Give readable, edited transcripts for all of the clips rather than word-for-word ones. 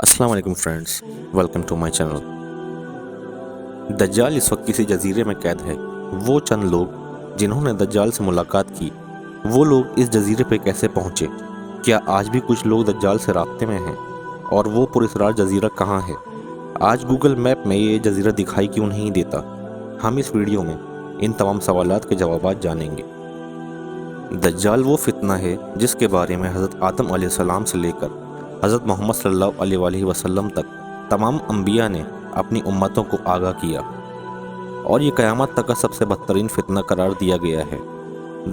السلام علیکم friends, welcome to my channel. دجال اس وقت کسی جزیرے میں قید ہے۔ وہ چند لوگ جنہوں نے دجال سے ملاقات کی، وہ لوگ اس جزیرے پہ کیسے پہنچے؟ کیا آج بھی کچھ لوگ دجال سے رابطے میں ہیں؟ اور وہ پراسرار جزیرہ کہاں ہے؟ آج گوگل میپ میں یہ جزیرہ دکھائی کیوں نہیں دیتا؟ ہم اس ویڈیو میں ان تمام سوالات کے جوابات جانیں گے۔ دجال وہ فتنہ ہے جس کے بارے میں حضرت آدم علیہ السلام سے لے کر حضرت محمد صلی اللہ علیہ وآلہ وسلم تک تمام انبیاء نے اپنی امتوں کو آگاہ کیا، اور یہ قیامت تک کا سب سے بدترین فتنہ قرار دیا گیا ہے۔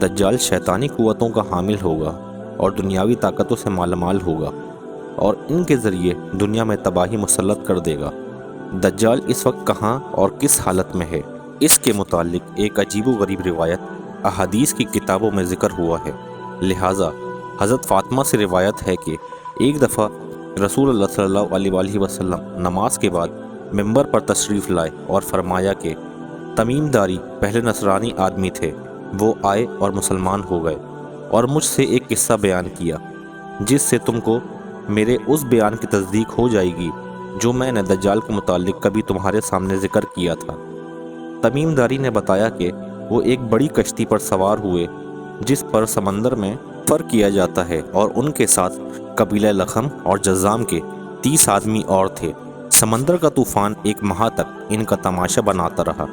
دجال شیطانی قوتوں کا حامل ہوگا اور دنیاوی طاقتوں سے مالا مال ہوگا، اور ان کے ذریعے دنیا میں تباہی مسلط کر دے گا۔ دجال اس وقت کہاں اور کس حالت میں ہے، اس کے متعلق ایک عجیب و غریب روایت احادیث کی کتابوں میں ذکر ہوا ہے۔ لہٰذا حضرت فاطمہ سے روایت ہے کہ ایک دفعہ رسول اللہ صلی اللہ علیہ وآلہ وسلم نماز کے بعد ممبر پر تشریف لائے اور فرمایا کہ تمیم داری پہلے نصرانی آدمی تھے، وہ آئے اور مسلمان ہو گئے، اور مجھ سے ایک قصہ بیان کیا جس سے تم کو میرے اس بیان کی تصدیق ہو جائے گی جو میں نے دجال کے متعلق کبھی تمہارے سامنے ذکر کیا تھا۔ تمیم داری نے بتایا کہ وہ ایک بڑی کشتی پر سوار ہوئے جس پر سمندر میں سفر کیا جاتا ہے، اور ان کے ساتھ قبیلہ لخم اور جذام کے 30 آدمی اور تھے۔ سمندر کا طوفان ایک ماہ تک ان کا تماشا بناتا رہا۔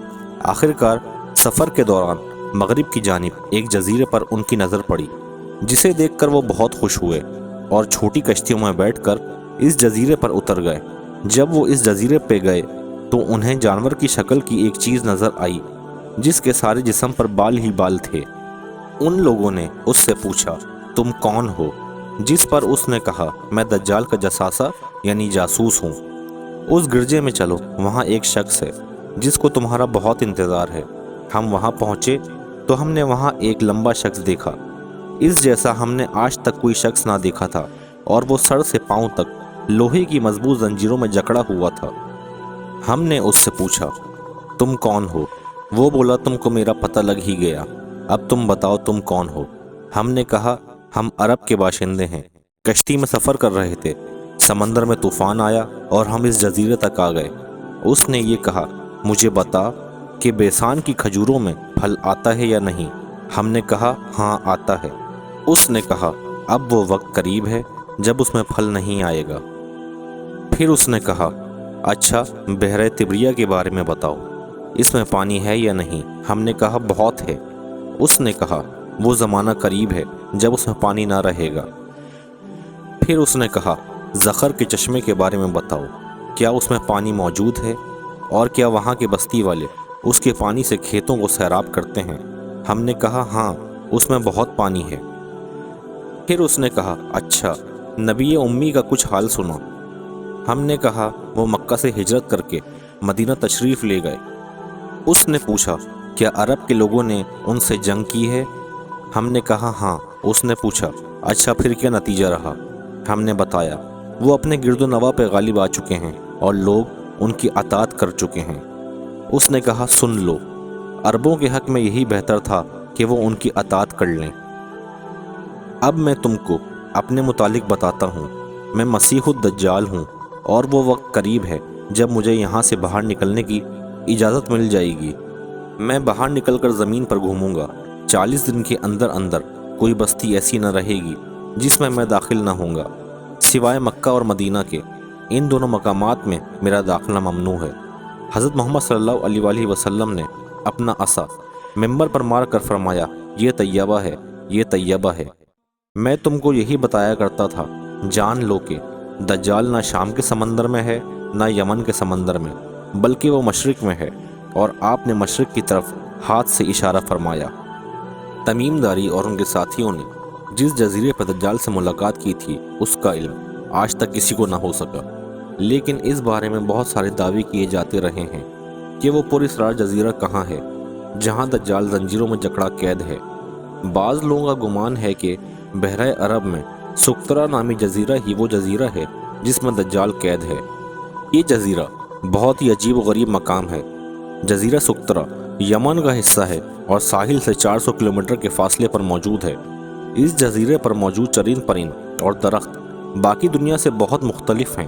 آخرکار سفر کے دوران مغرب کی جانب ایک جزیرے پر ان کی نظر پڑی، جسے دیکھ کر وہ بہت خوش ہوئے اور چھوٹی کشتیوں میں بیٹھ کر اس جزیرے پر اتر گئے۔ جب وہ اس جزیرے پہ گئے تو انہیں جانور کی شکل کی ایک چیز نظر آئی جس کے سارے جسم پر بال ہی بال تھے۔ ان لوگوں نے اس سے پوچھا، تم کون ہو؟ جس پر اس نے کہا، میں دجال کا جساسہ یعنی جاسوس ہوں۔ اس گرجے میں چلو، وہاں ایک شخص ہے جس کو تمہارا بہت انتظار ہے۔ ہم وہاں پہنچے تو ہم نے وہاں ایک لمبا شخص دیکھا، اس جیسا ہم نے آج تک کوئی شخص نہ دیکھا تھا، اور وہ سر سے پاؤں تک لوہے کی مضبوط زنجیروں میں جکڑا ہوا تھا۔ ہم نے اس سے پوچھا، تم کون ہو؟ وہ بولا، تم کو میرا پتہ لگ ہی گیا، اب تم بتاؤ تم کون ہو؟ ہم نے کہا، ہم عرب کے باشندے ہیں، کشتی میں سفر کر رہے تھے، سمندر میں طوفان آیا اور ہم اس جزیرے تک آ گئے۔ اس نے یہ کہا، مجھے بتا کہ بیسان کی کھجوروں میں پھل آتا ہے یا نہیں؟ ہم نے کہا، ہاں آتا ہے۔ اس نے کہا، اب وہ وقت قریب ہے جب اس میں پھل نہیں آئے گا۔ پھر اس نے کہا، اچھا بحر طبریہ کے بارے میں بتاؤ، اس میں پانی ہے یا نہیں؟ ہم نے کہا، بہت ہے۔ اس نے کہا، وہ زمانہ قریب ہے جب اس میں پانی نہ رہے گا۔ پھر اس نے کہا، زخر کے چشمے کے بارے میں بتاؤ، کیا اس میں پانی موجود ہے؟ اور کیا وہاں کے بستی والے اس کے پانی سے کھیتوں کو سیراب کرتے ہیں؟ ہم نے کہا، ہاں اس میں بہت پانی ہے۔ پھر اس نے کہا، اچھا نبی امی کا کچھ حال سنا؟ ہم نے کہا، وہ مکہ سے ہجرت کر کے مدینہ تشریف لے گئے۔ اس نے پوچھا، کیا عرب کے لوگوں نے ان سے جنگ کی ہے؟ ہم نے کہا، ہاں۔ اس نے پوچھا، اچھا پھر کیا نتیجہ رہا؟ ہم نے بتایا، وہ اپنے گرد و نواح پہ غالب آ چکے ہیں اور لوگ ان کی اطاعت کر چکے ہیں۔ اس نے کہا، سن لو، عربوں کے حق میں یہی بہتر تھا کہ وہ ان کی اطاعت کر لیں۔ اب میں تم کو اپنے متعلق بتاتا ہوں، میں مسیح الدجال ہوں، اور وہ وقت قریب ہے جب مجھے یہاں سے باہر نکلنے کی اجازت مل جائے گی۔ میں باہر نکل کر زمین پر گھوموں گا، 40 دن کے اندر اندر کوئی بستی ایسی نہ رہے گی جس میں داخل نہ ہوں گا، سوائے مکہ اور مدینہ کے۔ ان دونوں مقامات میں میرا داخلہ ممنوع ہے۔ حضرت محمد صلی اللہ علیہ وآلہ وسلم نے اپنا عصا ممبر پر مار کر فرمایا، یہ طیبہ ہے، یہ طیبہ ہے۔ میں تم کو یہی بتایا کرتا تھا، جان لو کہ دجال نہ شام کے سمندر میں ہے نہ یمن کے سمندر میں، بلکہ وہ مشرق میں ہے۔ اور آپ نے مشرق کی طرف ہاتھ سے اشارہ فرمایا۔ تمیم داری اور ان کے ساتھیوں نے جس جزیرے پر دجال سے ملاقات کی تھی، اس کا علم آج تک کسی کو نہ ہو سکا، لیکن اس بارے میں بہت سارے دعوے کیے جاتے رہے ہیں کہ وہ پراسرار جزیرہ کہاں ہے جہاں دجال زنجیروں میں جکڑا قید ہے۔ بعض لوگوں کا گمان ہے کہ بحرۂ عرب میں سقطرہ نامی جزیرہ ہی وہ جزیرہ ہے جس میں دجال قید ہے۔ یہ جزیرہ بہت ہی عجیب و غریب مقام ہے۔ جزیرہ سقطرہ یمن کا حصہ ہے اور ساحل سے 400 کلومیٹر کے فاصلے پر موجود ہے۔ اس جزیرے پر موجود چرند پرند اور درخت باقی دنیا سے بہت مختلف ہیں۔